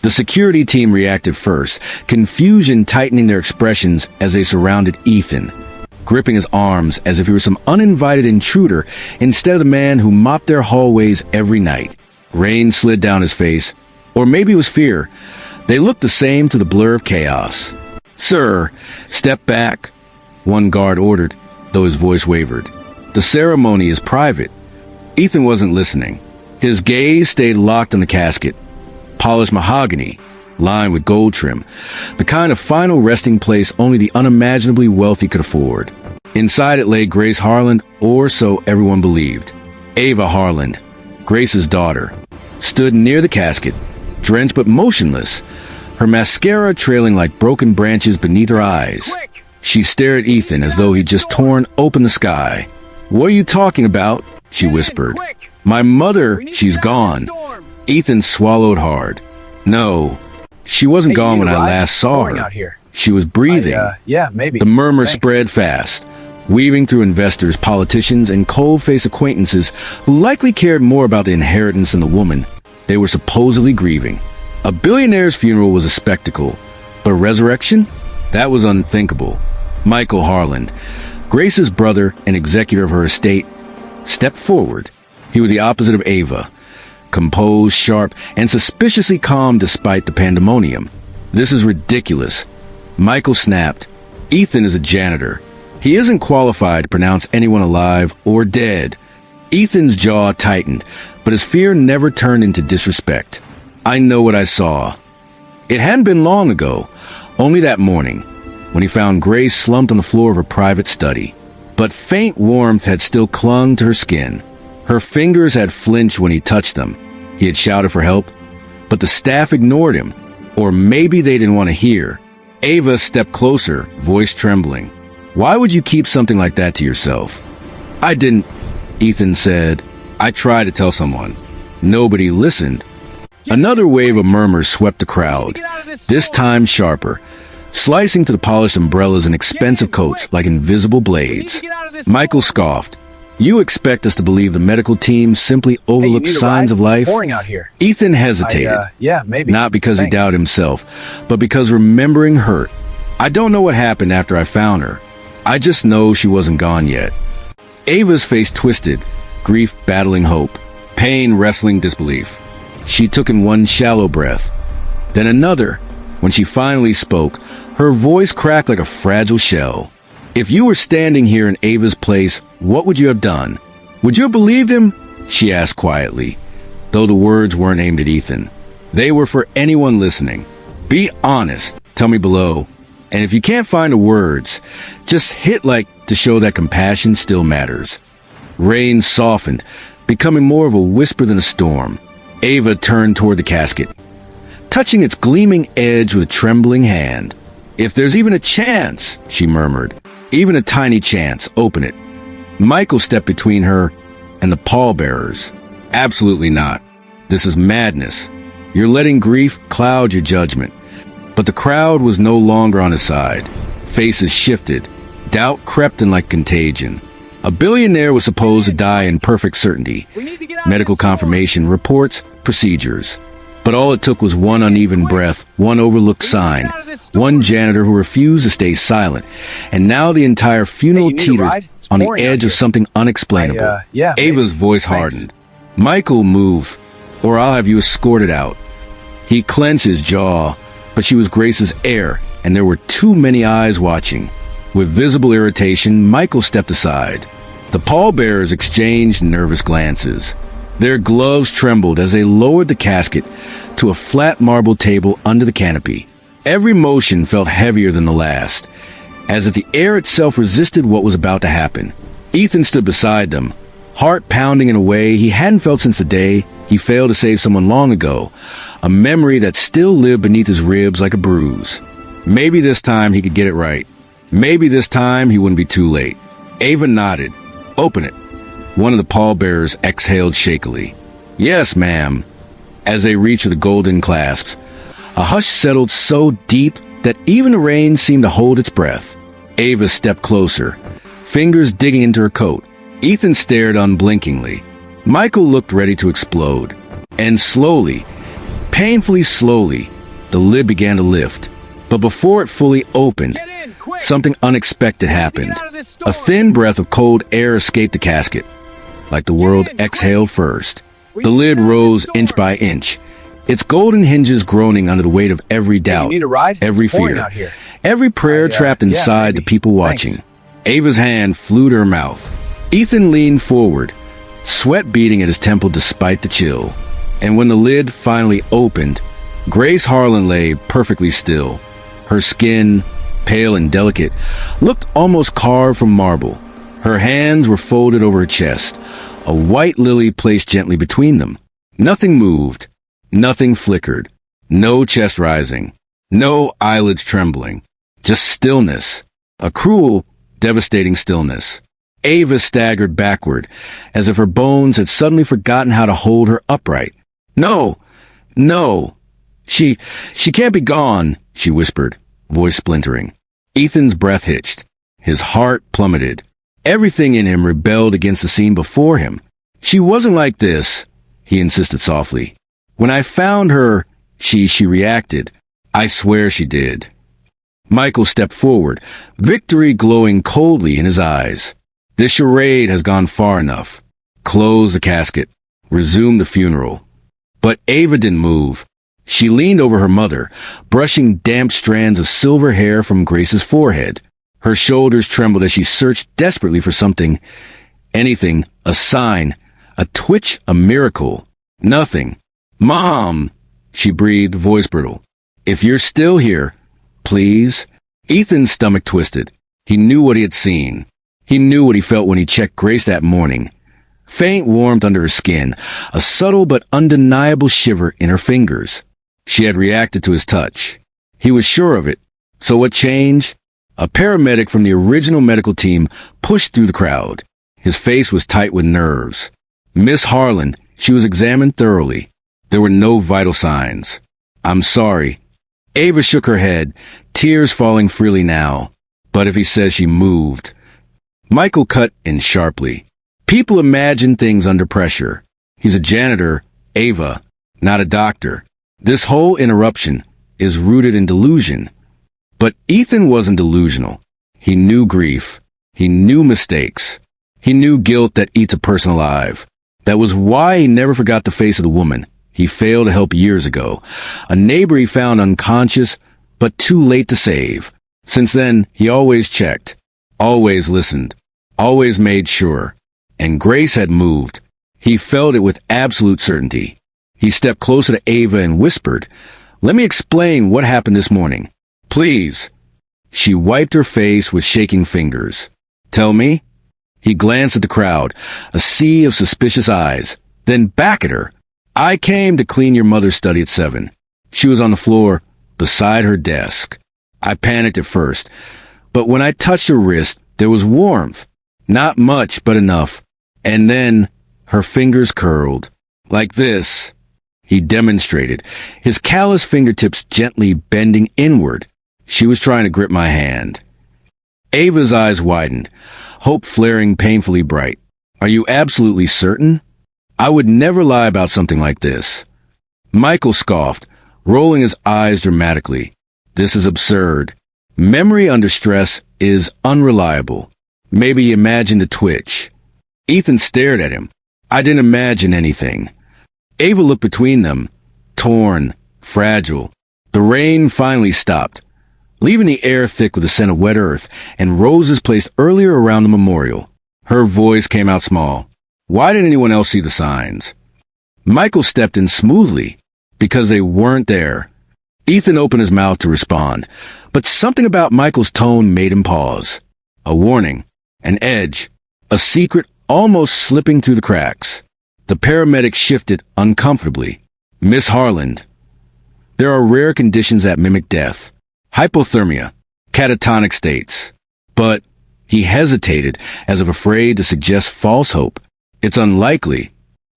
The security team reacted first, confusion tightening their expressions as they surrounded Ethan, gripping his arms as if he were some uninvited intruder instead of the man who mopped their hallways every night. Rain slid down his face, or maybe it was fear. They looked the same to the blur of chaos. "Sir, step back," one guard ordered, though his voice wavered. "The ceremony is private." Ethan wasn't listening. His gaze stayed locked on the casket. Polished mahogany, lined with gold trim, the kind of final resting place only the unimaginably wealthy could afford. Inside it lay Grace Harland, or so everyone believed. Ava Harland, Grace's daughter, stood near the casket, drenched but motionless, her mascara trailing like broken branches beneath her eyes. She stared at Ethan as though he'd just torn open the sky. "What are you talking about?" she whispered. "My mother, she's gone." Ethan swallowed hard. "No, she wasn't gone when I last saw her. She was breathing." Yeah, maybe. The murmur spread fast, weaving through investors, politicians, and cold-faced acquaintances who likely cared more about the inheritance than the woman they were supposedly grieving. A billionaire's funeral was a spectacle, but resurrection? That was unthinkable. Michael Harland, Grace's brother and executor of her estate, stepped forward. He was the opposite of Ava, composed, sharp, and suspiciously calm despite the pandemonium. "This is ridiculous," Michael snapped. "Ethan is a janitor. He isn't qualified to pronounce anyone alive or dead." Ethan's jaw tightened, but his fear never turned into disrespect. "I know what I saw." It hadn't been long ago, only that morning, when he found Grace slumped on the floor of her private study. But faint warmth had still clung to her skin. Her fingers had flinched when he touched them. He had shouted for help, but the staff ignored him. Or maybe they didn't want to hear. Ava stepped closer, voice trembling. "Why would you keep something like that to yourself?" "I didn't," Ethan said. "I tried to tell someone. Nobody listened." Another wave of murmurs swept the crowd, this time sharper, slicing to the polished umbrellas and expensive coats like invisible blades. Michael scoffed. "You expect us to believe the medical team simply overlooked signs of life?" Ethan hesitated, maybe. not because he doubted himself, but because remembering hurt. "I don't know what happened after I found her. I just know she wasn't gone yet." Ava's face twisted, grief battling hope, pain wrestling disbelief. She took in one shallow breath, then another. When she finally spoke, her voice cracked like a fragile shell. "If you were standing here in Ava's place, what would you have done? Would you have believed him?" she asked quietly, though the words weren't aimed at Ethan. They were for anyone listening. "Be honest, tell me below. And if you can't find the words, just hit like to show that compassion still matters." Rain softened, becoming more of a whisper than a storm. Ava turned toward the casket, touching its gleaming edge with a trembling hand. "If there's even a chance," she murmured, "even a tiny chance, open it." Michael stepped between her and the pallbearers. "Absolutely not. This is madness. You're letting grief cloud your judgment." But the crowd was no longer on his side. Faces shifted. Doubt crept in like contagion. A billionaire was supposed to die in perfect certainty. Medical confirmation, reports, procedures. But all it took was one uneven breath, one overlooked sign, one janitor who refused to stay silent. And now the entire funeral teetered on the edge of something unexplainable. Ava's voice hardened. "Michael, move, or I'll have you escorted out." He clenched his jaw, but she was Grace's heir, and there were too many eyes watching. With visible irritation, Michael stepped aside. The pallbearers exchanged nervous glances. Their gloves trembled as they lowered the casket to a flat marble table under the canopy. Every motion felt heavier than the last, as if the air itself resisted what was about to happen. Ethan stood beside them, heart pounding in a way he hadn't felt since the day he failed to save someone long ago, a memory that still lived beneath his ribs like a bruise. Maybe this time he could get it right. Maybe this time he wouldn't be too late. Ava nodded. "Open it." One of the pallbearers exhaled shakily. "Yes, ma'am." As they reached for the golden clasps, a hush settled so deep that even the rain seemed to hold its breath. Ava stepped closer, fingers digging into her coat. Ethan stared unblinkingly. Michael looked ready to explode. And slowly, painfully slowly, The lid began to lift. But before it fully opened, something unexpected happened. A thin breath of cold air escaped the casket, like the world exhaled first. The lid rose inch by inch, its golden hinges groaning under the weight of every doubt, every fear, every prayer trapped inside the people watching. Ava's hand flew to her mouth. Ethan leaned forward, sweat beating at his temple despite the chill. And when the lid finally opened, Grace Harlan lay perfectly still. Her skin, pale and delicate, looked almost carved from marble. Her hands were folded over her chest, a white lily placed gently between them. Nothing moved, nothing flickered, no chest rising, no eyelids trembling, just stillness, a cruel, devastating stillness. Ava staggered backward, as if her bones had suddenly forgotten how to hold her upright. No, no, she can't be gone, she whispered, voice splintering. Ethan's breath hitched. His heart plummeted. Everything in him rebelled against the scene before him. She wasn't like this, he insisted softly. When I found her, she reacted. I swear she did. Michael stepped forward, victory glowing coldly in his eyes. This charade has gone far enough. Close the casket. Resume the funeral. But Ava didn't move. She leaned over her mother, brushing damp strands of silver hair from Grace's forehead. Her shoulders trembled as she searched desperately for something. Anything, a sign, a twitch, a miracle. Nothing. Mom, she breathed, voice brittle. If you're still here, please. Ethan's stomach twisted. He knew what he had seen. He knew what he felt when he checked Grace that morning. Faint warmth under her skin, a subtle but undeniable shiver in her fingers. She had reacted to his touch. He was sure of it. So what changed? A paramedic from the original medical team pushed through the crowd. His face was tight with nerves. Miss Harlan, she was examined thoroughly. There were no vital signs. I'm sorry. Ava shook her head, tears falling freely now. But if he says she moved. Michael cut in sharply. People imagine things under pressure. He's a janitor, Ava, not a doctor. This whole interruption is rooted in delusion. But Ethan wasn't delusional. He knew grief. He knew mistakes. He knew guilt that eats a person alive. That was why he never forgot the face of the woman he failed to help years ago. A neighbor he found unconscious, but too late to save. Since then, he always checked, always listened, always made sure. And Grace had moved. He felt it with absolute certainty. He stepped closer to Ava and whispered, "Let me explain what happened this morning. Please." She wiped her face with shaking fingers. "Tell me?" He glanced at the crowd, a sea of suspicious eyes, then back at her. "I came to clean your mother's study at 7. She was on the floor, beside her desk. I panicked at first, but when I touched her wrist, there was warmth. Not much, but enough. And then her fingers curled. Like this." He demonstrated, his callous fingertips gently bending inward. She was trying to grip my hand. Ava's eyes widened, hope flaring painfully bright. "Are you absolutely certain? I would never lie about something like this." Michael scoffed, rolling his eyes dramatically. "This is absurd. Memory under stress is unreliable. Maybe you imagined a twitch." Ethan stared at him. "I didn't imagine anything." Ava looked between them, torn, fragile. The rain finally stopped, leaving the air thick with the scent of wet earth and roses placed earlier around the memorial. Her voice came out small. "Why didn't anyone else see the signs?" Michael stepped in smoothly, "Because they weren't there." Ethan opened his mouth to respond, but something about Michael's tone made him pause. A warning, an edge, a secret almost slipping through the cracks. The paramedic shifted uncomfortably. "Miss Harlan, there are rare conditions that mimic death. Hypothermia, catatonic states." But he hesitated, as if afraid to suggest false hope. "It's unlikely."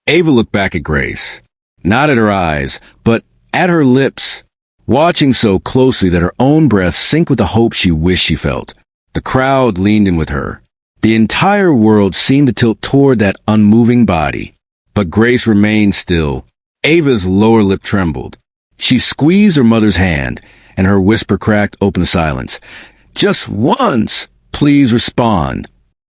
Ava looked back at Grace. Not at her eyes, but at her lips, watching so closely that her own breath synced with the hope she wished she felt. The crowd leaned in with her. The entire world seemed to tilt toward that unmoving body. But Grace remained still. Ava's lower lip trembled. She squeezed her mother's hand, and her whisper cracked open the silence. "Just once! Please respond."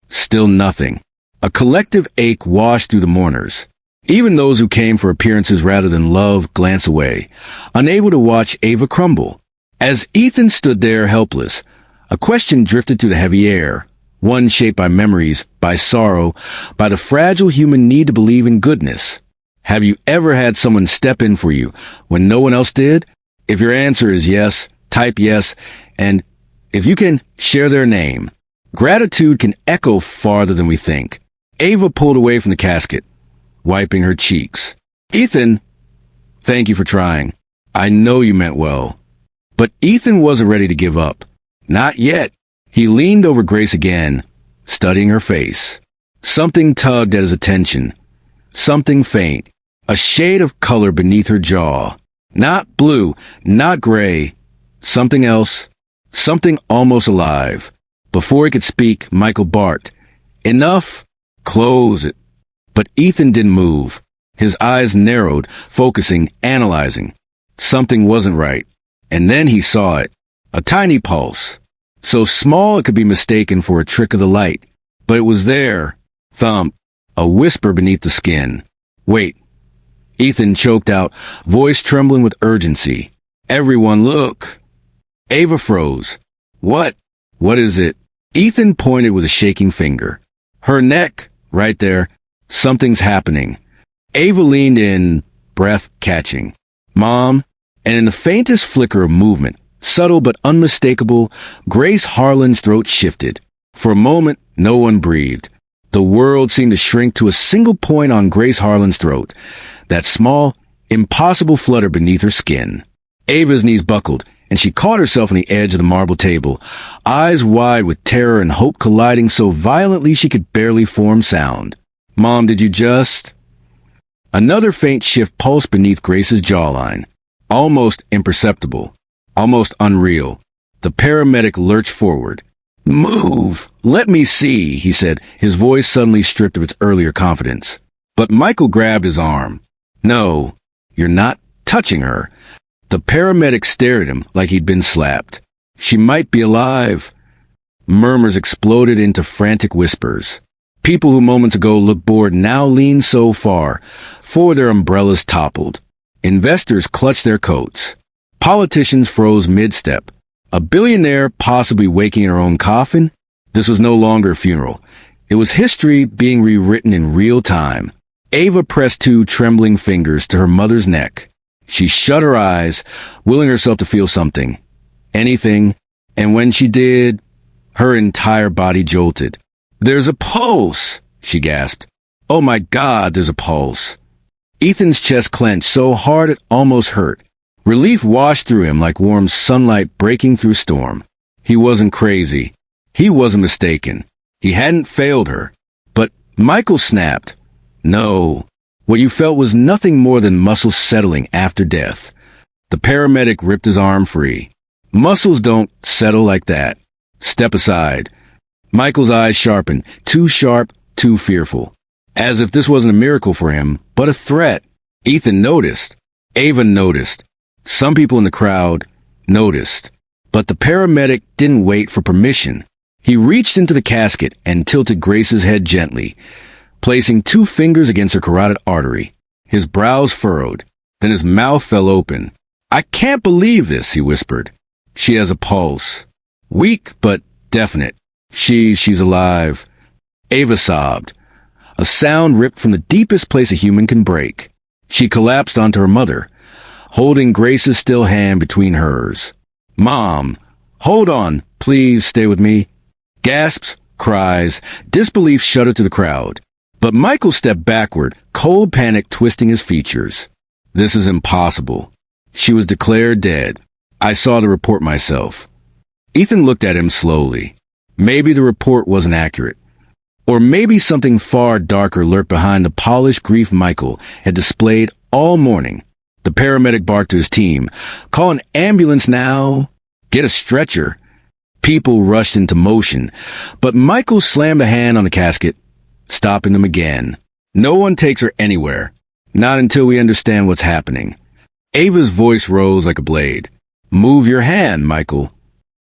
Still nothing. A collective ache washed through the mourners. Even those who came for appearances rather than love glanced away, unable to watch Ava crumble. As Ethan stood there helpless, a question drifted through the heavy air, one shaped by memories, by sorrow, by the fragile human need to believe in goodness. Have you ever had someone step in for you when no one else did? If your answer is yes, type yes, and if you can, share their name. Gratitude can echo farther than we think. Ava pulled away from the casket, wiping her cheeks. "Ethan, thank you for trying. I know you meant well." But Ethan wasn't ready to give up. Not yet. He leaned over Grace again, studying her face. Something tugged at his attention. Something faint. A shade of color beneath her jaw. Not blue, not gray. Something else. Something almost alive. Before he could speak, Michael barked, "Enough! Close it." But Ethan didn't move. His eyes narrowed, focusing, analyzing. Something wasn't right. And then he saw it. A tiny pulse. So small it could be mistaken for a trick of the light. But it was there. Thump. A whisper beneath the skin. "Wait." Ethan choked out, voice trembling with urgency. "Everyone look." Ava froze. "What? What is it?" Ethan pointed with a shaking finger. "Her neck, right there. Something's happening." Ava leaned in, breath catching. "Mom," and in the faintest flicker of movement, subtle but unmistakable, Grace Harlan's throat shifted. For a moment, no one breathed. The world seemed to shrink to a single point on Grace Harlan's throat, that small, impossible flutter beneath her skin. Ava's knees buckled, and she caught herself on the edge of the marble table, eyes wide with terror and hope colliding so violently she could barely form sound. "Mom, did you just—" Another faint shift pulsed beneath Grace's jawline, almost imperceptible, almost unreal. The paramedic lurched forward. "Move! Let me see," he said, his voice suddenly stripped of its earlier confidence. But Michael grabbed his arm. "No, you're not touching her." The paramedic stared at him like he'd been slapped. "She might be alive." Murmurs exploded into frantic whispers. People who moments ago looked bored now leaned so far, for their umbrellas toppled. Investors clutched their coats. Politicians froze mid-step. A billionaire possibly waking in her own coffin? This was no longer a funeral. It was history being rewritten in real time. Ava pressed two trembling fingers to her mother's neck. She shut her eyes, willing herself to feel something. Anything. And when she did, her entire body jolted. "There's a pulse!" she gasped. "Oh my God, there's a pulse!" Ethan's chest clenched so hard it almost hurt. Relief washed through him like warm sunlight breaking through storm. He wasn't crazy. He wasn't mistaken. He hadn't failed her. But Michael snapped. "No. What you felt was nothing more than muscles settling after death." The paramedic ripped his arm free. "Muscles don't settle like that. Step aside." Michael's eyes sharpened, too sharp, too fearful. As if this wasn't a miracle for him, but a threat. Ethan noticed. Ava noticed. Some people in the crowd noticed. But the paramedic didn't wait for permission. He reached into the casket and tilted Grace's head gently, placing two fingers against her carotid artery. His brows furrowed. Then his mouth fell open. "I can't believe this," he whispered. "She has a pulse. Weak, but definite. She's alive." Ava sobbed. A sound ripped from the deepest place a human can break. She collapsed onto her mother, holding Grace's still hand between hers. "Mom, hold on, please stay with me." Gasps, cries, disbelief shuddered through the crowd. But Michael stepped backward, cold panic twisting his features. "This is impossible. She was declared dead. I saw the report myself." Ethan looked at him slowly. Maybe the report wasn't accurate. Or maybe something far darker lurked behind the polished grief Michael had displayed all morning. The paramedic barked to his team. "Call an ambulance now. Get a stretcher." People rushed into motion, but Michael slammed a hand on the casket, stopping them again. "No one takes her anywhere. Not until we understand what's happening." Ava's voice rose like a blade. Move your hand, Michael.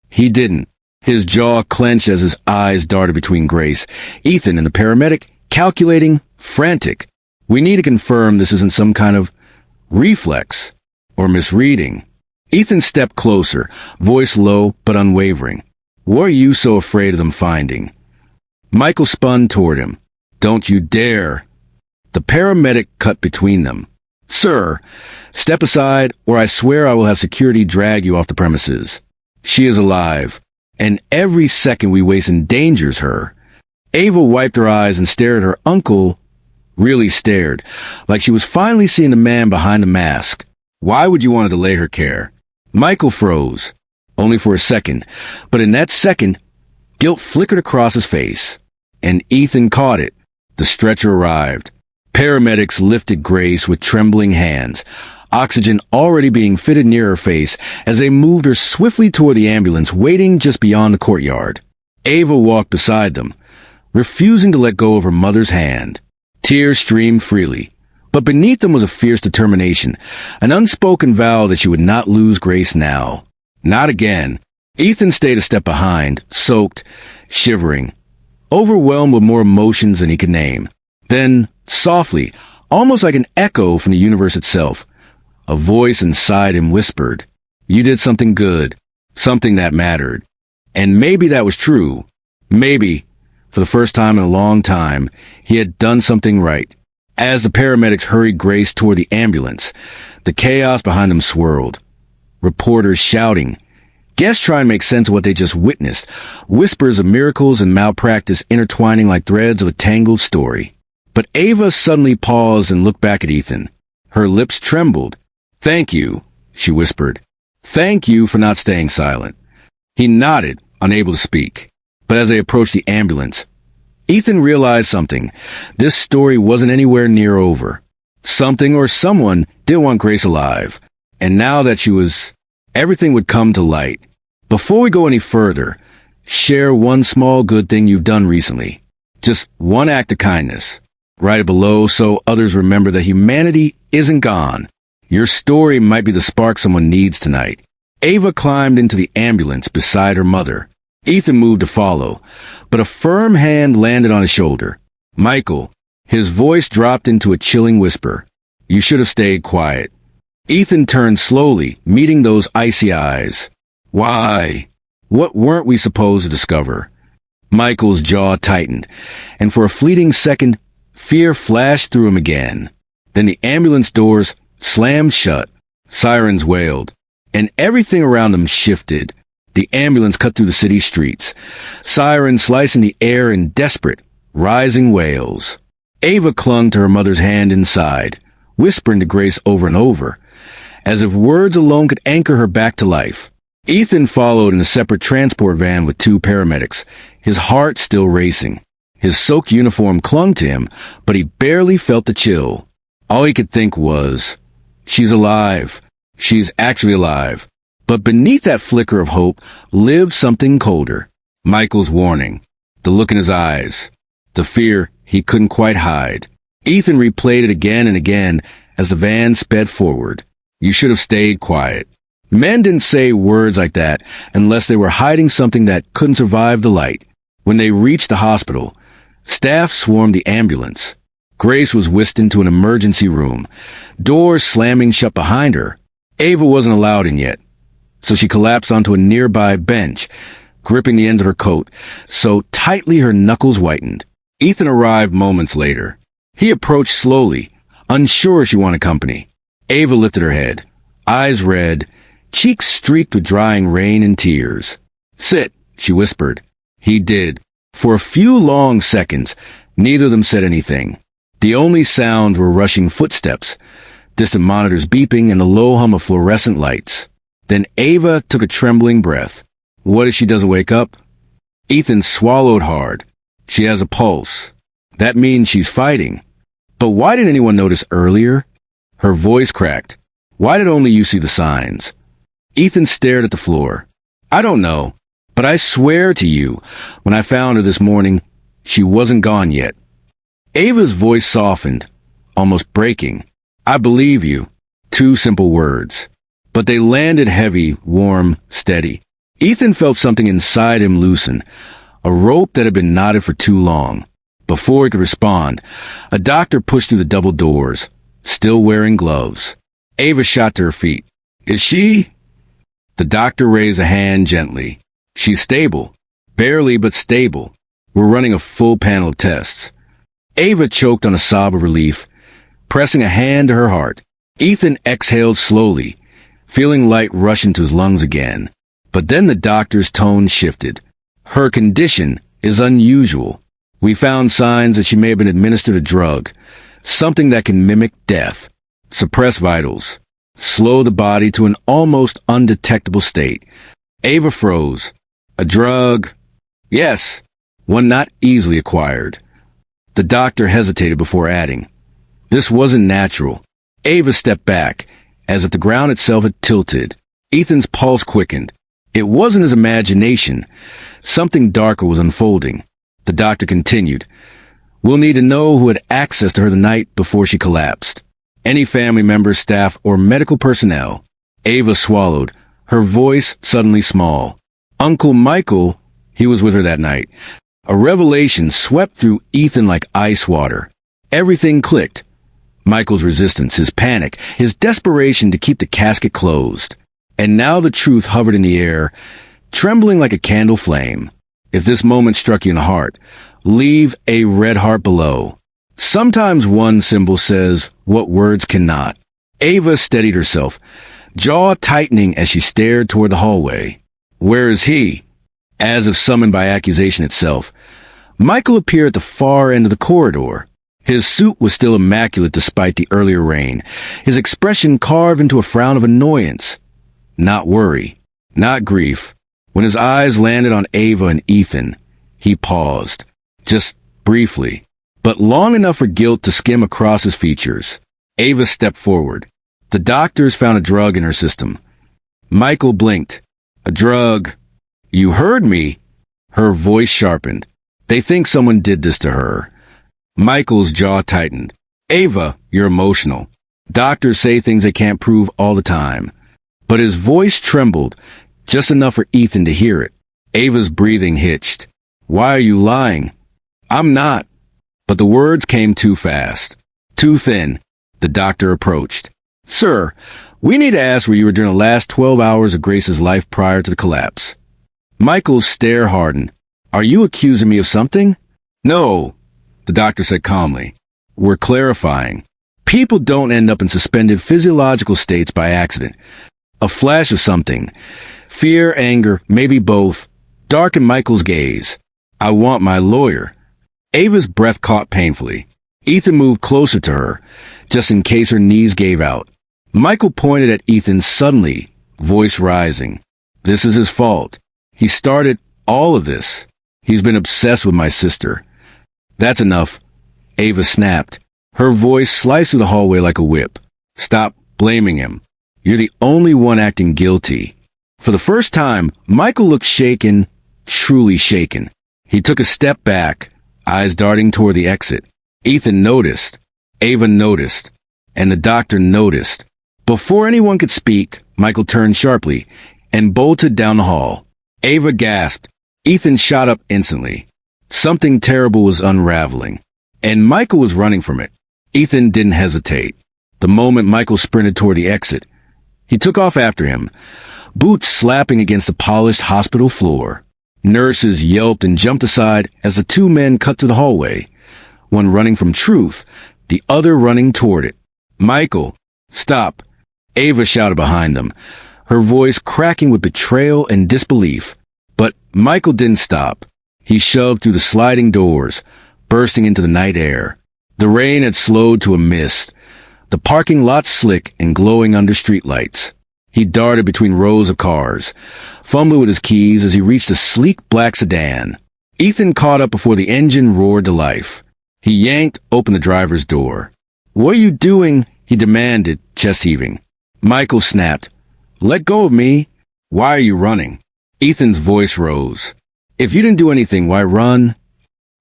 He didn't. His jaw clenched as his eyes darted between Grace, Ethan, and the paramedic, calculating, frantic. We need to confirm this isn't some kind of reflex or misreading. Ethan stepped closer, voice low but unwavering. What are you so afraid of them finding? Michael spun toward him. Don't you dare. The paramedic cut between them. Sir, step aside, or I swear I will have security drag you off the premises. She is alive, and every second we waste endangers her. Ava wiped her eyes and stared at her uncle, really stared, like she was finally seeing the man behind the mask. Why would you want to delay her care? Michael froze, only for a second, but in that second, guilt flickered across his face, and Ethan caught it. The stretcher arrived. Paramedics lifted Grace with trembling hands, oxygen already being fitted near her face as they moved her swiftly toward the ambulance waiting just beyond the courtyard. Ava walked beside them, refusing to let go of her mother's hand. Tears streamed freely, but beneath them was a fierce determination, an unspoken vow that she would not lose Grace now. Not again. Ethan stayed a step behind, soaked, shivering, overwhelmed with more emotions than he could name. Then, softly, almost like an echo from the universe itself, a voice inside him whispered, "You did something good, something that mattered." And maybe that was true. Maybe, for the first time in a long time, he had done something right. As the paramedics hurried Grace toward the ambulance, the chaos behind them swirled. Reporters shouting, guests trying to make sense of what they just witnessed, whispers of miracles and malpractice intertwining like threads of a tangled story. But Ava suddenly paused and looked back at Ethan. Her lips trembled. "Thank you," she whispered. "Thank you for not staying silent." He nodded, unable to speak. But as they approached the ambulance, Ethan realized something. This story wasn't anywhere near over. Something or someone did want Grace alive. And now that she was, everything would come to light. Before we go any further, share one small good thing you've done recently. Just one act of kindness. Write it below so others remember that humanity isn't gone. Your story might be the spark someone needs tonight. Ava climbed into the ambulance beside her mother. Ethan moved to follow, but a firm hand landed on his shoulder. Michael. His voice dropped into a chilling whisper. You should have stayed quiet. Ethan turned slowly, meeting those icy eyes. Why? What weren't we supposed to discover? Michael's jaw tightened, and for a fleeting second, fear flashed through him again. Then the ambulance doors slammed shut. Sirens wailed, and everything around them shifted. The ambulance cut through the city streets, sirens slicing the air in desperate, rising wails. Ava clung to her mother's hand inside, whispering to Grace over and over, as if words alone could anchor her back to life. Ethan followed in a separate transport van with two paramedics, his heart still racing. His soaked uniform clung to him, but he barely felt the chill. All he could think was, she's alive. She's actually alive. But beneath that flicker of hope lived something colder. Michael's warning, the look in his eyes, the fear he couldn't quite hide. Ethan replayed it again and again as the van sped forward. You should have stayed quiet. Men didn't say words like that unless they were hiding something that couldn't survive the light. When they reached the hospital, staff swarmed the ambulance. Grace was whisked into an emergency room, doors slamming shut behind her. Ava wasn't allowed in yet, so she collapsed onto a nearby bench, gripping the end of her coat, so tightly her knuckles whitened. Ethan arrived moments later. He approached slowly, unsure she wanted company. Ava lifted her head, eyes red, cheeks streaked with drying rain and tears. Sit, she whispered. He did. For a few long seconds, neither of them said anything. The only sounds were rushing footsteps, distant monitors beeping, and the low hum of fluorescent lights. Then Ava took a trembling breath. What if she doesn't wake up? Ethan swallowed hard. She has a pulse. That means she's fighting. But why didn't anyone notice earlier? Her voice cracked. Why did only you see the signs? Ethan stared at the floor. I don't know, but I swear to you, when I found her this morning, she wasn't gone yet. Ava's voice softened, almost breaking. I believe you. 2 simple words. But they landed heavy, warm, steady. Ethan felt something inside him loosen, a rope that had been knotted for too long. Before he could respond, a doctor pushed through the double doors, still wearing gloves. Ava shot to her feet. Is she? The doctor raised a hand gently. She's stable. Barely, but stable. We're running a full panel of tests. Ava choked on a sob of relief, pressing a hand to her heart. Ethan exhaled slowly, feeling light rush into his lungs again. But then the doctor's tone shifted. Her condition is unusual. We found signs that she may have been administered a drug, something that can mimic death, suppress vitals, slow the body to an almost undetectable state. Ava froze. A drug? Yes, one not easily acquired. The doctor hesitated before adding, this wasn't natural. Ava stepped back, as if the ground itself had tilted. Ethan's pulse quickened. It wasn't his imagination. Something darker was unfolding. The doctor continued, we'll need to know who had access to her the night before she collapsed. Any family members, staff, or medical personnel. Ava swallowed, her voice suddenly small. Uncle Michael, he was with her that night. A revelation swept through Ethan like ice water. Everything clicked. Michael's resistance, his panic, his desperation to keep the casket closed. And now the truth hovered in the air, trembling like a candle flame. If this moment struck you in the heart, leave a red heart below. Sometimes one symbol says what words cannot. Ava steadied herself, jaw tightening as she stared toward the hallway. Where is he? As if summoned by accusation itself, Michael appeared at the far end of the corridor. His suit was still immaculate despite the earlier rain, his expression carved into a frown of annoyance. Not worry, not grief. When his eyes landed on Ava and Ethan, he paused, just briefly, but long enough for guilt to skim across his features. Ava stepped forward. The doctors found a drug in her system. Michael blinked. A drug. You heard me. Her voice sharpened. They think someone did this to her. Michael's jaw tightened. Ava, you're emotional. Doctors say things they can't prove all the time. But his voice trembled, just enough for Ethan to hear it. Ava's breathing hitched. Why are you lying? I'm not. But the words came too fast. Too thin. The doctor approached. Sir, we need to ask where you were during the last 12 hours of Grace's life prior to the collapse. Michael's stare hardened. Are you accusing me of something? No, the doctor said calmly. We're clarifying. People don't end up in suspended physiological states by accident. A flash of something. Fear, anger, maybe both. Darkened Michael's gaze. I want my lawyer. Ava's breath caught painfully. Ethan moved closer to her, just in case her knees gave out. Michael pointed at Ethan suddenly, voice rising. This is his fault. He started all of this. He's been obsessed with my sister. That's enough. Ava snapped. Her voice sliced through the hallway like a whip. Stop blaming him. You're the only one acting guilty. For the first time, Michael looked shaken, truly shaken. He took a step back, eyes darting toward the exit. Ethan noticed. Ava noticed. And the doctor noticed. Before anyone could speak, Michael turned sharply and bolted down the hall. Ava gasped. Ethan shot up instantly. Something terrible was unraveling, and Michael was running from it. Ethan didn't hesitate. The moment Michael sprinted toward the exit, he took off after him, boots slapping against the polished hospital floor. Nurses yelped and jumped aside as the two men cut through the hallway, one running from truth, the other running toward it. Michael, stop! Ava shouted behind them, her voice cracking with betrayal and disbelief. But Michael didn't stop. He shoved through the sliding doors, bursting into the night air. The rain had slowed to a mist, the parking lot slick and glowing under streetlights. He darted between rows of cars, fumbling with his keys as he reached a sleek black sedan. Ethan caught up before the engine roared to life. He yanked open the driver's door. What are you doing? He demanded, chest heaving. Michael snapped. Let go of me. Why are you running? Ethan's voice rose. If you didn't do anything, why run?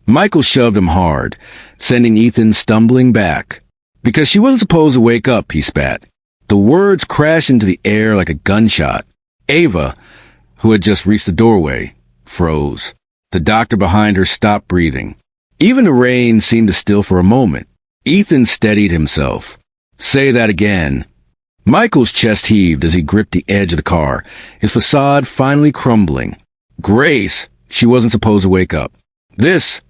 Michael shoved him hard, sending Ethan stumbling back. Because she wasn't supposed to wake up, he spat. The words crashed into the air like a gunshot. Ava, who had just reached the doorway, froze. The doctor behind her stopped breathing. Even the rain seemed to still for a moment. Ethan steadied himself. Say that again. Michael's chest heaved as he gripped the edge of the car, his facade finally crumbling. Grace, she wasn't supposed to wake up. This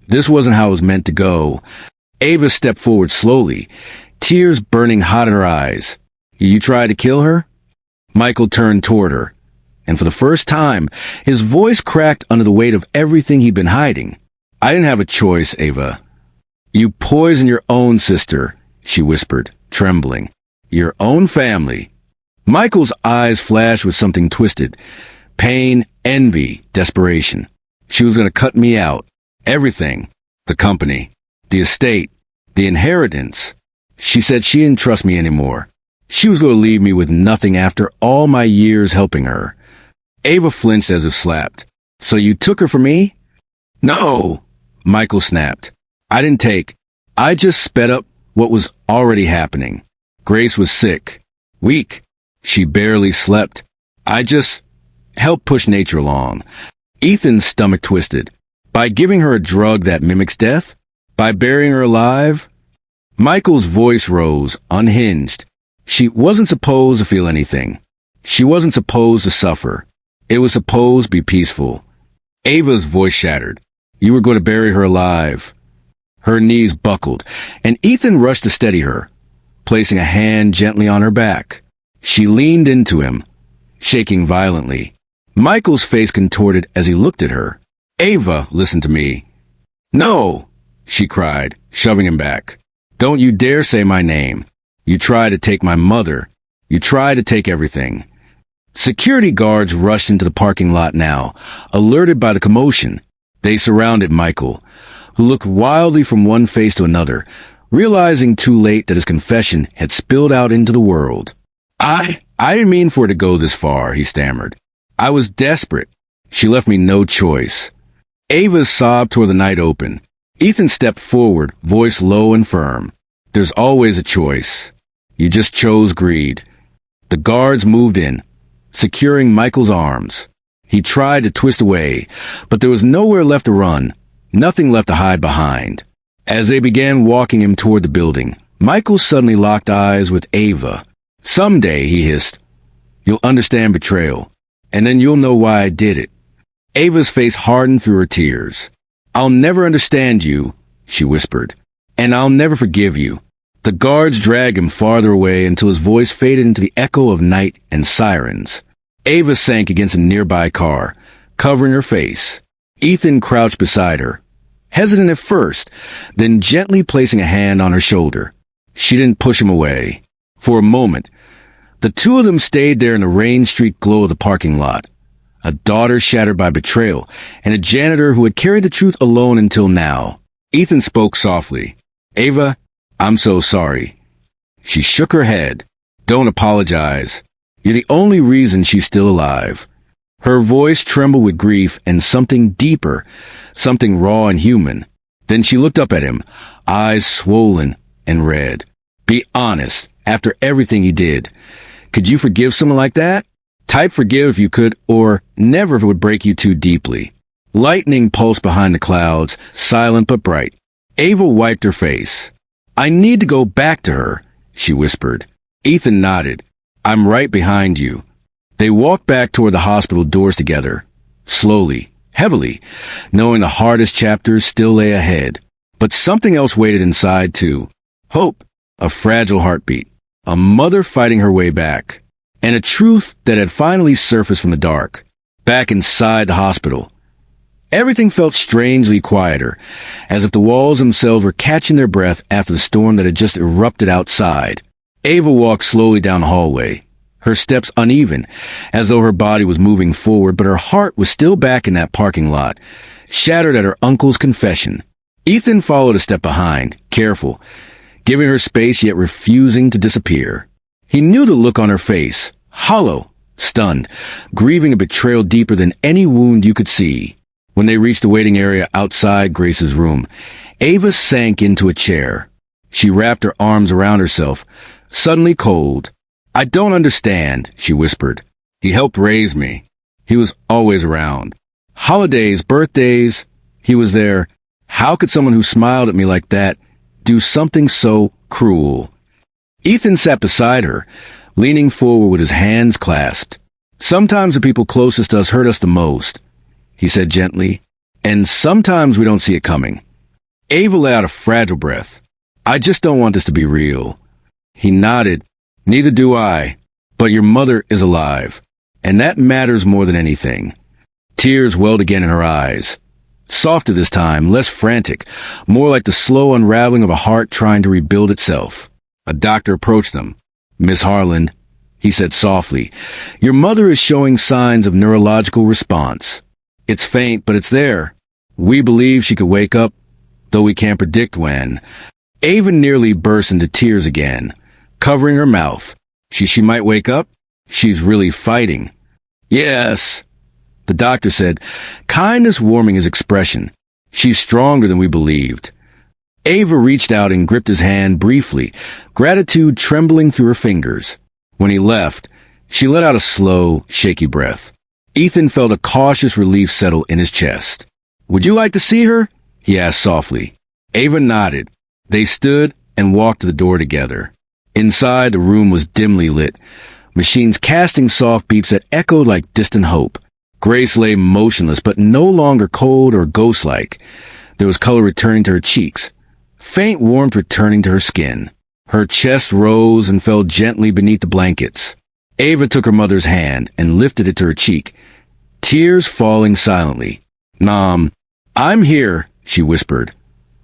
wasn't how it was meant to go. Ava stepped forward slowly, tears burning hot in her eyes. You tried to kill her? Michael turned toward her, and for the first time, his voice cracked under the weight of everything he'd been hiding. I didn't have a choice, Ava. You poisoned your own sister, she whispered, trembling. Your own family. Michael's eyes flashed with something twisted. Pain, envy, desperation. She was going to cut me out. Everything. The company. The estate. The inheritance. She said she didn't trust me anymore. She was going to leave me with nothing after all my years helping her. Ava flinched as if slapped. So you took her from me? No, Michael snapped. I didn't take. I just sped up what was already happening. Grace was sick. Weak. She barely slept. I just helped push nature along. Ethan's stomach twisted. By giving her a drug that mimics death? By burying her alive? Michael's voice rose, unhinged. She wasn't supposed to feel anything. She wasn't supposed to suffer. It was supposed to be peaceful. Ava's voice shattered. You were going to bury her alive. Her knees buckled, and Ethan rushed to steady her, placing a hand gently on her back. She leaned into him, shaking violently. Michael's face contorted as he looked at her. Ava, listen to me. No, she cried, shoving him back. Don't you dare say my name. You tried to take my mother. You tried to take everything. Security guards rushed into the parking lot now, alerted by the commotion. They surrounded Michael, who looked wildly from one face to another, realizing too late that his confession had spilled out into the world. I didn't mean for it to go this far, he stammered. I was desperate. She left me no choice. Ava sobbed toward the night open. Ethan stepped forward, voice low and firm. There's always a choice. You just chose greed. The guards moved in, securing Michael's arms. He tried to twist away, but there was nowhere left to run, nothing left to hide behind. As they began walking him toward the building, Michael suddenly locked eyes with Ava. Someday, he hissed, you'll understand betrayal, and then you'll know why I did it. Ava's face hardened through her tears. I'll never understand you, she whispered, and I'll never forgive you. The guards dragged him farther away until his voice faded into the echo of night and sirens. Ava sank against a nearby car, covering her face. Ethan crouched beside her, hesitant at first, then gently placing a hand on her shoulder. She didn't push him away. For a moment, the two of them stayed there in the rain-streaked glow of the parking lot. A daughter shattered by betrayal, and a janitor who had carried the truth alone until now. Ethan spoke softly. Ava, I'm so sorry. She shook her head. Don't apologize. You're the only reason she's still alive. Her voice trembled with grief and something deeper, something raw and human. Then she looked up at him, eyes swollen and red. Be honest, after everything he did. Could you forgive someone like that? Type forgive if you could, or never if it would break you too deeply. Lightning pulsed behind the clouds, silent but bright. Ava wiped her face. I need to go back to her, she whispered. Ethan nodded. I'm right behind you. They walked back toward the hospital doors together, slowly, heavily, knowing the hardest chapters still lay ahead. But something else waited inside, too. Hope, a fragile heartbeat, a mother fighting her way back, and a truth that had finally surfaced from the dark, back inside the hospital. Everything felt strangely quieter, as if the walls themselves were catching their breath after the storm that had just erupted outside. Ava walked slowly down the hallway, her steps uneven, as though her body was moving forward, but her heart was still back in that parking lot, shattered at her uncle's confession. Ethan followed a step behind, careful, giving her space yet refusing to disappear. He knew the look on her face, hollow, stunned, grieving a betrayal deeper than any wound you could see. When they reached the waiting area outside Grace's room, Ava sank into a chair. She wrapped her arms around herself, suddenly cold. I don't understand, she whispered. He helped raise me. He was always around. Holidays, birthdays, he was there. How could someone who smiled at me like that do something so cruel? Ethan sat beside her, leaning forward with his hands clasped. Sometimes the people closest to us hurt us the most, he said gently, and sometimes we don't see it coming. Ava let out a fragile breath. I just don't want this to be real. He nodded. Neither do I, but your mother is alive, and that matters more than anything. Tears welled again in her eyes. Softer this time, less frantic, more like the slow unraveling of a heart trying to rebuild itself. A doctor approached them. Miss Harlan, he said softly, your mother is showing signs of neurological response. It's faint, but it's there. We believe she could wake up, though we can't predict when. Ava nearly burst into tears again, covering her mouth. She might wake up? She's really fighting. Yes, the doctor said, kindness warming his expression. She's stronger than we believed. Ava reached out and gripped his hand briefly, gratitude trembling through her fingers. When he left, she let out a slow, shaky breath. Ethan felt a cautious relief settle in his chest. Would you like to see her? He asked softly. Ava nodded. They stood and walked to the door together. Inside, the room was dimly lit, machines casting soft beeps that echoed like distant hope. Grace lay motionless, but no longer cold or ghost-like. There was color returning to her cheeks, faint warmth returning to her skin. Her chest rose and fell gently beneath the blankets. Ava took her mother's hand and lifted it to her cheek, tears falling silently. Mom, I'm here, she whispered,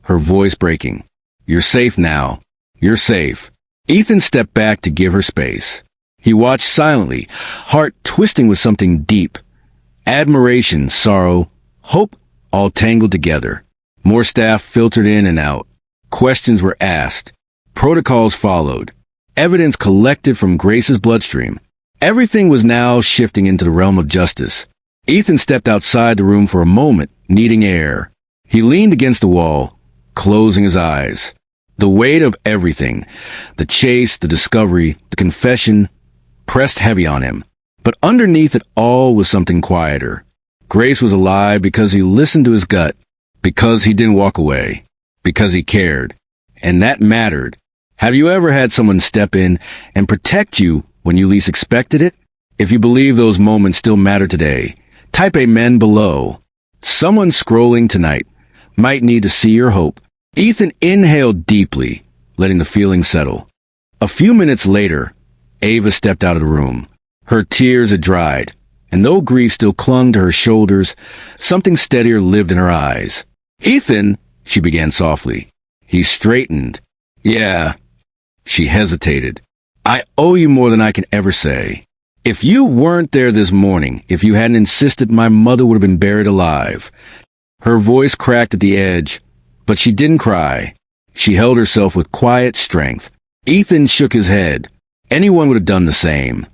her voice breaking. You're safe now. You're safe. Ethan stepped back to give her space. He watched silently, heart twisting with something deep. Admiration, sorrow, hope, all tangled together. More staff filtered in and out. Questions were asked. Protocols followed. Evidence collected from Grace's bloodstream. Everything was now shifting into the realm of justice. Ethan stepped outside the room for a moment, needing air. He leaned against the wall, closing his eyes. The weight of everything, the chase, the discovery, the confession, pressed heavy on him. But underneath it all was something quieter. Grace was alive because he listened to his gut, because he didn't walk away, because he cared. And that mattered. Have you ever had someone step in and protect you when you least expected it? If you believe those moments still matter today, type amen below. Someone scrolling tonight might need to see your hope. Ethan inhaled deeply, letting the feeling settle. A few minutes later, Ava stepped out of the room. Her tears had dried, and though grief still clung to her shoulders, something steadier lived in her eyes. Ethan, she began softly. He straightened. Yeah. She hesitated. I owe you more than I can ever say. If you weren't there this morning, if you hadn't insisted, my mother would have been buried alive. Her voice cracked at the edge, but she didn't cry. She held herself with quiet strength. Ethan shook his head. Anyone would have done the same.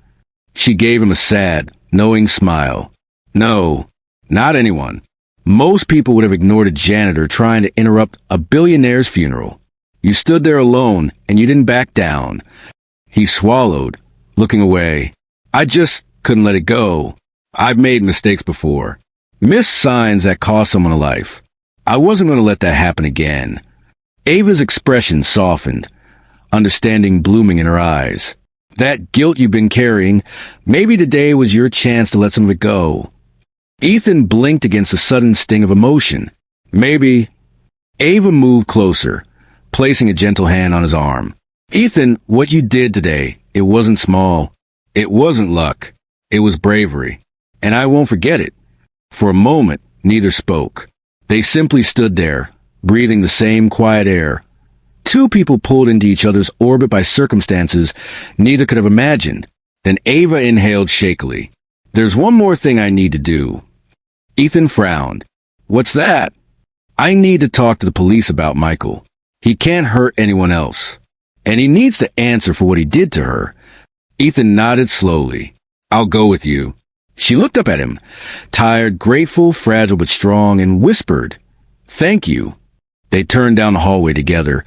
She gave him a sad, knowing smile. No, not anyone. Most people would have ignored a janitor trying to interrupt a billionaire's funeral. You stood there alone, and you didn't back down. He swallowed, looking away. I just couldn't let it go. I've made mistakes before. Missed signs that cost someone a life. I wasn't going to let that happen again. Ava's expression softened, understanding blooming in her eyes. That guilt you've been carrying, maybe today was your chance to let some of it go. Ethan blinked against the sudden sting of emotion. Maybe. Ava moved closer, placing a gentle hand on his arm. Ethan, what you did today, it wasn't small. It wasn't luck. It was bravery. And I won't forget it. For a moment, neither spoke. They simply stood there, breathing the same quiet air. Two people pulled into each other's orbit by circumstances neither could have imagined. Then Ava inhaled shakily. There's one more thing I need to do. Ethan frowned. What's that? I need to talk to the police about Michael. He can't hurt anyone else. And he needs to answer for what he did to her. Ethan nodded slowly. I'll go with you. She looked up at him, tired, grateful, fragile but strong, and whispered, Thank you. They turned down the hallway together,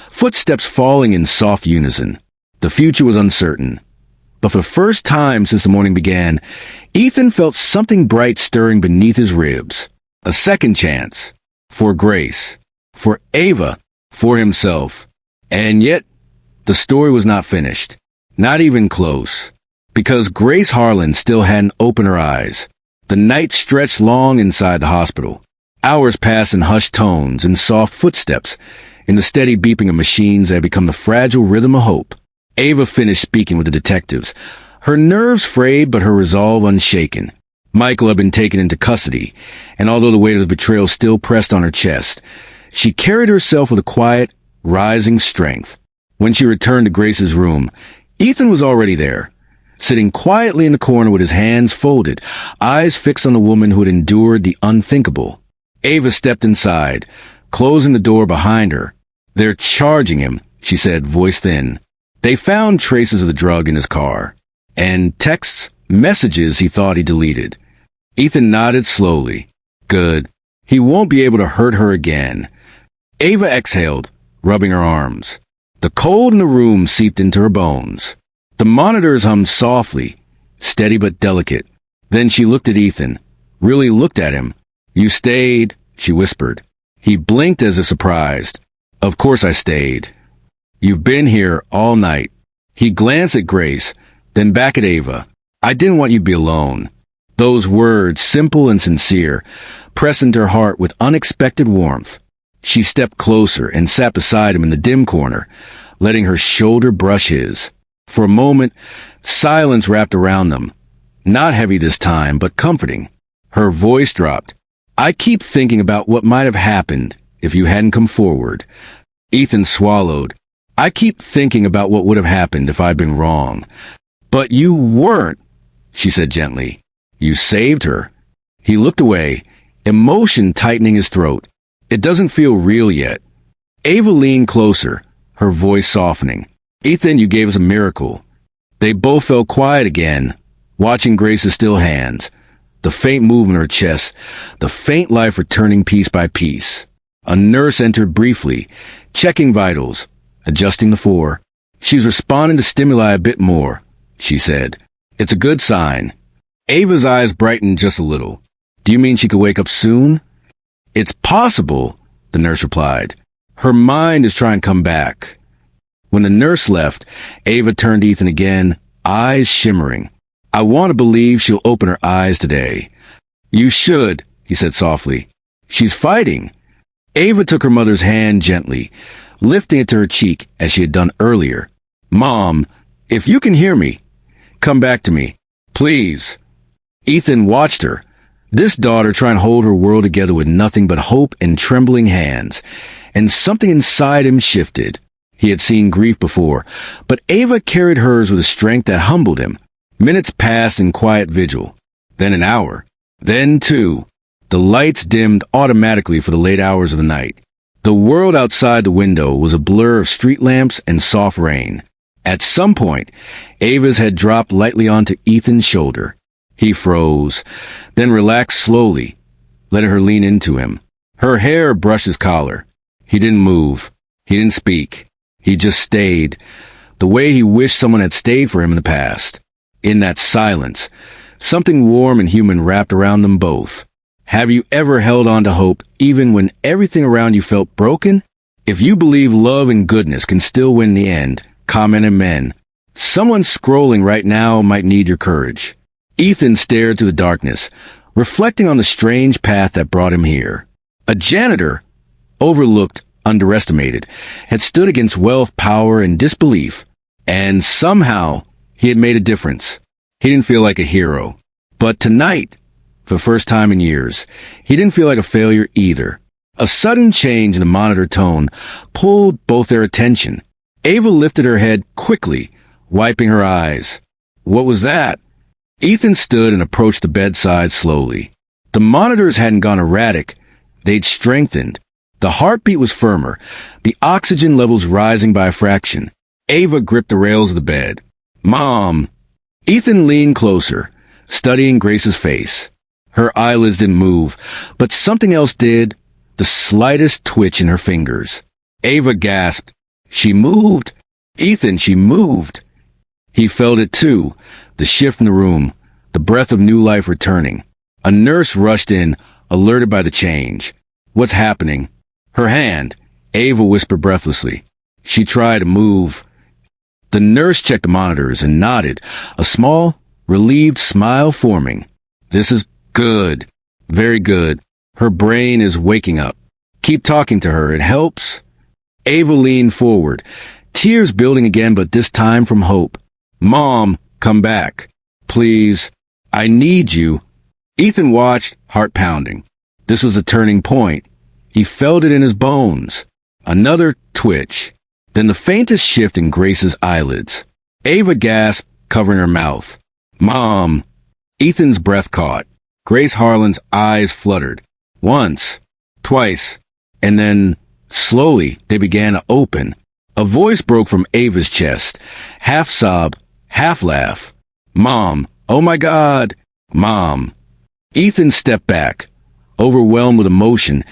footsteps falling in soft unison. The future was uncertain. But for the first time since the morning began, Ethan felt something bright stirring beneath his ribs. A second chance. For Grace. For Ava. For himself. And yet, the story was not finished. Not even close. Because Grace Harlan still hadn't opened her eyes. The night stretched long inside the hospital. Hours passed in hushed tones and soft footsteps, in the steady beeping of machines that had become the fragile rhythm of hope. Ava finished speaking with the detectives, her nerves frayed but her resolve unshaken. Michael had been taken into custody, and although the weight of his betrayal still pressed on her chest, she carried herself with a quiet, rising strength. When she returned to Grace's room, Ethan was already there, sitting quietly in the corner with his hands folded, eyes fixed on the woman who had endured the unthinkable. Ava stepped inside, closing the door behind her. "They're charging him," she said, voice thin. They found traces of the drug in his car, and texts, messages he thought he deleted. Ethan nodded slowly. Good. He won't be able to hurt her again. Ava exhaled, rubbing her arms. The cold in the room seeped into her bones. The monitors hummed softly, steady but delicate. Then she looked at Ethan, really looked at him. "You stayed," she whispered. He blinked as if surprised. "Of course I stayed. You've been here all night." He glanced at Grace, then back at Ava. "I didn't want you to be alone." Those words, simple and sincere, pressed into her heart with unexpected warmth. She stepped closer and sat beside him in the dim corner, letting her shoulder brush his. For a moment, silence wrapped around them. Not heavy this time, but comforting. Her voice dropped. "I keep thinking about what might have happened if you hadn't come forward." Ethan swallowed. "I keep thinking about what would have happened if I'd been wrong." "But you weren't," she said gently. "You saved her." He looked away, emotion tightening his throat. "It doesn't feel real yet." Ava leaned closer, her voice softening. "Ethan, you gave us a miracle." They both fell quiet again, watching Grace's still hands, the faint movement of her chest, the faint life returning piece by piece. A nurse entered briefly, checking vitals, adjusting the floor. "She's responding to stimuli a bit more," she said. "It's a good sign." Ava's eyes brightened just a little. "Do you mean she could wake up soon?" "It's possible," the nurse replied. "Her mind is trying to come back." When the nurse left, Ava turned to Ethan again, eyes shimmering. "I want to believe she'll open her eyes today." "You should," he said softly. "She's fighting." Ava took her mother's hand gently, lifting it to her cheek as she had done earlier. "Mom, if you can hear me, come back to me, please." Ethan watched her, this daughter trying to hold her world together with nothing but hope and trembling hands, and something inside him shifted. He had seen grief before, but Ava carried hers with a strength that humbled him. Minutes passed in quiet vigil, then an hour, then two. The lights dimmed automatically for the late hours of the night. The world outside the window was a blur of street lamps and soft rain. At some point, Ava's head dropped lightly onto Ethan's shoulder. He froze, then relaxed slowly, letting her lean into him. Her hair brushed his collar. He didn't move. He didn't speak. He just stayed, the way he wished someone had stayed for him in the past. In that silence, something warm and human wrapped around them both. Have you ever held on to hope even when everything around you felt broken? If you believe love and goodness can still win in the end, comment amen. Someone scrolling right now might need your courage. Ethan stared through the darkness, reflecting on the strange path that brought him here. A janitor, overlooked, underestimated, had stood against wealth, power, and disbelief, and somehow he had made a difference. He didn't feel like a hero. But tonight, for the first time in years, he didn't feel like a failure either. A sudden change in the monitor tone pulled both their attention. Ava lifted her head quickly, wiping her eyes. What was that? Ethan stood and approached the bedside slowly. The monitors hadn't gone erratic. They'd strengthened. The heartbeat was firmer, the oxygen levels rising by a fraction. Ava gripped the rails of the bed. "Mom!" Ethan leaned closer, studying Grace's face. Her eyelids didn't move, but something else did, the slightest twitch in her fingers. Ava gasped. "She moved! Ethan, she moved!" He felt it too, the shift in the room, the breath of new life returning. A nurse rushed in, alerted by the change. What's happening? Her hand, Ava whispered breathlessly. She tried to move. The nurse checked the monitors and nodded, a small, relieved smile forming. This is good. Very good. Her brain is waking up. Keep talking to her. It helps. Ava leaned forward, tears building again, but this time from hope. Mom, come back. Please. I need you. Ethan watched, heart pounding. This was a turning point. He felt it in his bones. Another twitch. Then the faintest shift in Grace's eyelids. Ava gasped, covering her mouth. Mom. Ethan's breath caught. Grace Harlan's eyes fluttered. Once. Twice. And then, slowly, they began to open. A voice broke from Ava's chest. Half sob, half laugh. Mom. Oh my God. Mom. Ethan stepped back, overwhelmed with emotion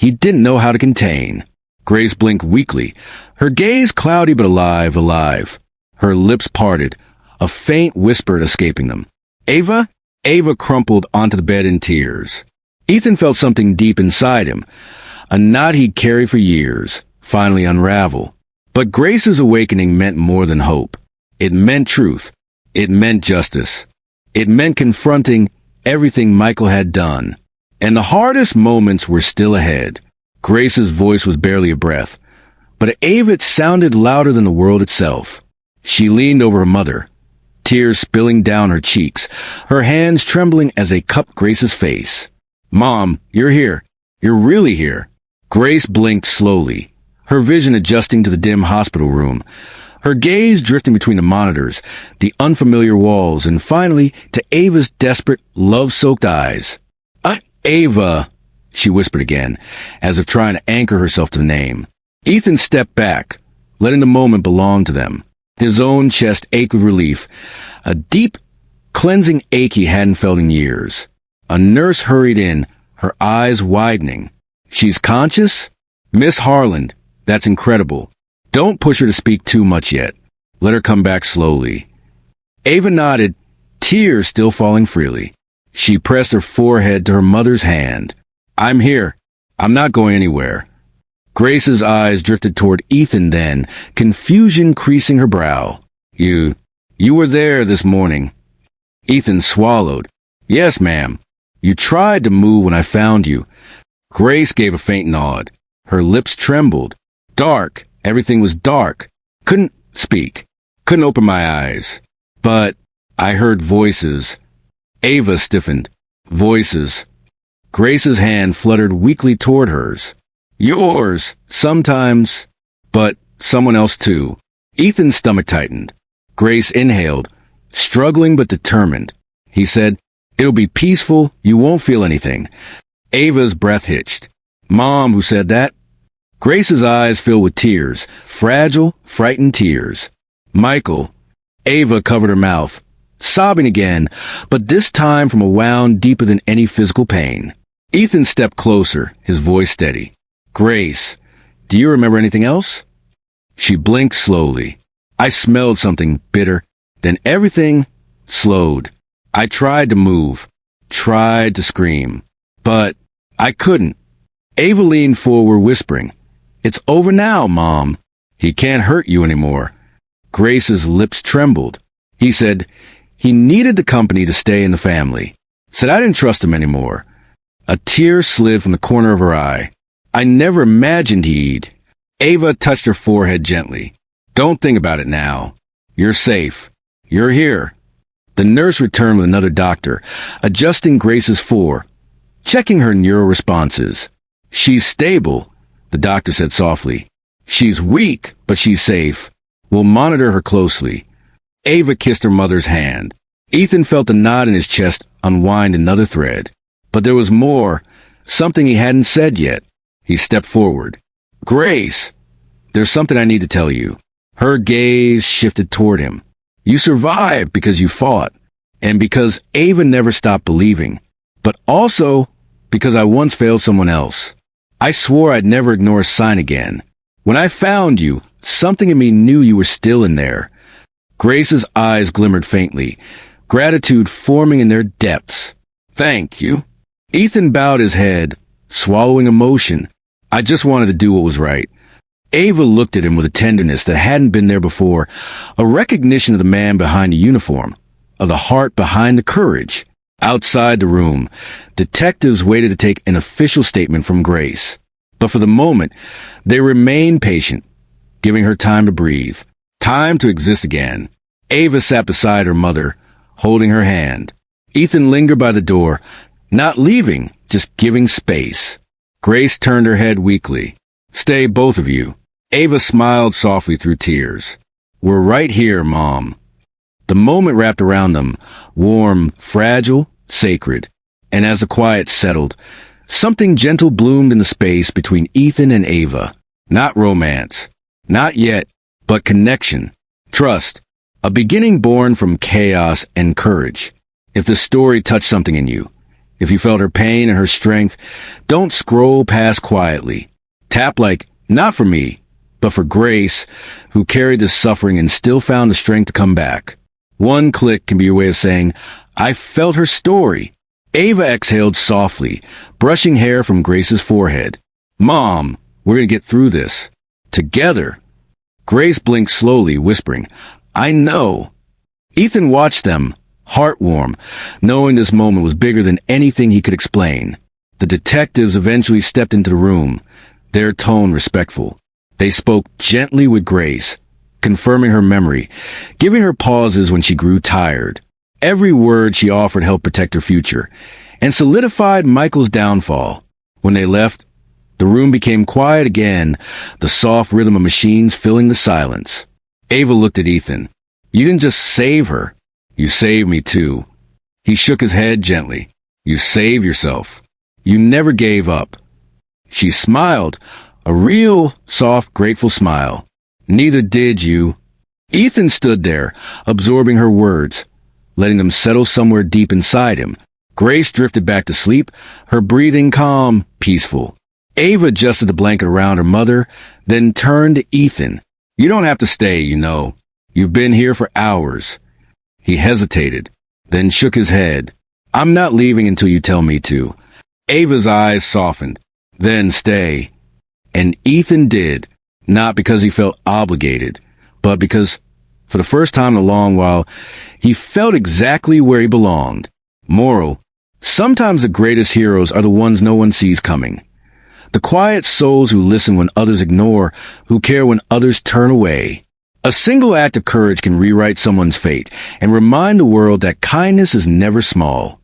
he didn't know how to contain. Grace blinked weakly, her gaze cloudy but alive. Her lips parted, a faint whisper escaping them. Ava? Ava crumpled onto the bed in tears. Ethan felt something deep inside him, a knot he'd carried for years, finally unravel. But Grace's awakening meant more than hope. It meant truth. It meant justice. It meant confronting everything Michael had done. And the hardest moments were still ahead. Grace's voice was barely a breath, but at Ava it sounded louder than the world itself. She leaned over her mother, tears spilling down her cheeks, her hands trembling as they cupped Grace's face. Mom, you're here. You're really here. Grace blinked slowly, her vision adjusting to the dim hospital room, her gaze drifting between the monitors, the unfamiliar walls, and finally to Ava's desperate, love-soaked eyes. Ava, she whispered again, as if trying to anchor herself to the name. Ethan stepped back, letting the moment belong to them. His own chest ached with relief, a deep, cleansing ache he hadn't felt in years. A nurse hurried in, her eyes widening. She's conscious? Miss Harlan, that's incredible. Don't push her to speak too much yet. Let her come back slowly. Ava nodded, tears still falling freely. She pressed her forehead to her mother's hand. I'm here. I'm not going anywhere. Grace's eyes drifted toward Ethan then, confusion creasing her brow. You were there this morning. Ethan swallowed. Yes, ma'am. You tried to move when I found you. Grace gave a faint nod. Her lips trembled. Dark. Everything was dark. Couldn't speak. Couldn't open my eyes. But I heard voices. Ava stiffened. Voices. Grace's hand fluttered weakly toward hers. Yours, sometimes, but someone else too. Ethan's stomach tightened. Grace inhaled, struggling but determined. He said, It'll be peaceful, you won't feel anything. Ava's breath hitched. Mom, who said that? Grace's eyes filled with tears, fragile, frightened tears. Michael. Ava covered her mouth, sobbing again, but this time from a wound deeper than any physical pain. Ethan stepped closer, his voice steady. Grace, do you remember anything else? She blinked slowly. I smelled something bitter. Then everything slowed. I tried to move, tried to scream, but I couldn't. Ava leaned forward, whispering, It's over now, Mom. He can't hurt you anymore. Grace's lips trembled. He said he needed the company to stay in the family. Said I didn't trust him anymore. A tear slid from the corner of her eye. I never imagined he'd. Ava touched her forehead gently. Don't think about it now. You're safe. You're here. The nurse returned with another doctor, adjusting Grace's fore, checking her neural responses. She's stable, the doctor said softly. She's weak, but she's safe. We'll monitor her closely. Ava kissed her mother's hand. Ethan felt the knot in his chest unwind another thread. But there was more, something he hadn't said yet. He stepped forward. Grace, there's something I need to tell you. Her gaze shifted toward him. You survived because you fought, and because Ava never stopped believing, but also because I once failed someone else. I swore I'd never ignore a sign again. When I found you, something in me knew you were still in there. Grace's eyes glimmered faintly, gratitude forming in their depths. "Thank you." Ethan bowed his head, swallowing emotion. "I just wanted to do what was right." Ava looked at him with a tenderness that hadn't been there before, a recognition of the man behind the uniform, of the heart behind the courage. Outside the room, detectives waited to take an official statement from Grace. But for the moment, they remained patient, giving her time to breathe, time to exist again. Ava sat beside her mother, holding her hand. Ethan lingered by the door, not leaving, just giving space. Grace turned her head weakly. "Stay, both of you." Ava smiled softly through tears. "We're right here, Mom." The moment wrapped around them, warm, fragile, sacred. And as the quiet settled, something gentle bloomed in the space between Ethan and Ava. Not romance. Not yet, but connection. Trust. A beginning born from chaos and courage. If the story touched something in you, if you felt her pain and her strength, don't scroll past quietly. Tap like, not for me, but for Grace, who carried this suffering and still found the strength to come back. One click can be your way of saying, "I felt her story." Ava exhaled softly, brushing hair from Grace's forehead. "Mom, we're going to get through this. Together." Grace blinked slowly, whispering, "I know." Ethan watched them, heart warm, knowing this moment was bigger than anything he could explain. The detectives eventually stepped into the room, their tone respectful. They spoke gently with Grace, confirming her memory, giving her pauses when she grew tired. Every word she offered helped protect her future, and solidified Michael's downfall. When they left, the room became quiet again, the soft rhythm of machines filling the silence. Ava looked at Ethan. "You didn't just save her. You saved me too." He shook his head gently. "You saved yourself. You never gave up." She smiled, a real, soft, grateful smile. "Neither did you." Ethan stood there, absorbing her words, letting them settle somewhere deep inside him. Grace drifted back to sleep, her breathing calm, peaceful. Ava adjusted the blanket around her mother, then turned to Ethan. "You don't have to stay, you know. You've been here for hours." He hesitated, then shook his head. "I'm not leaving until you tell me to." Ava's eyes softened. "Then stay." And Ethan did, not because he felt obligated, but because, for the first time in a long while, he felt exactly where he belonged. Moral: sometimes the greatest heroes are the ones no one sees coming. The quiet souls who listen when others ignore, who care when others turn away. A single act of courage can rewrite someone's fate and remind the world that kindness is never small.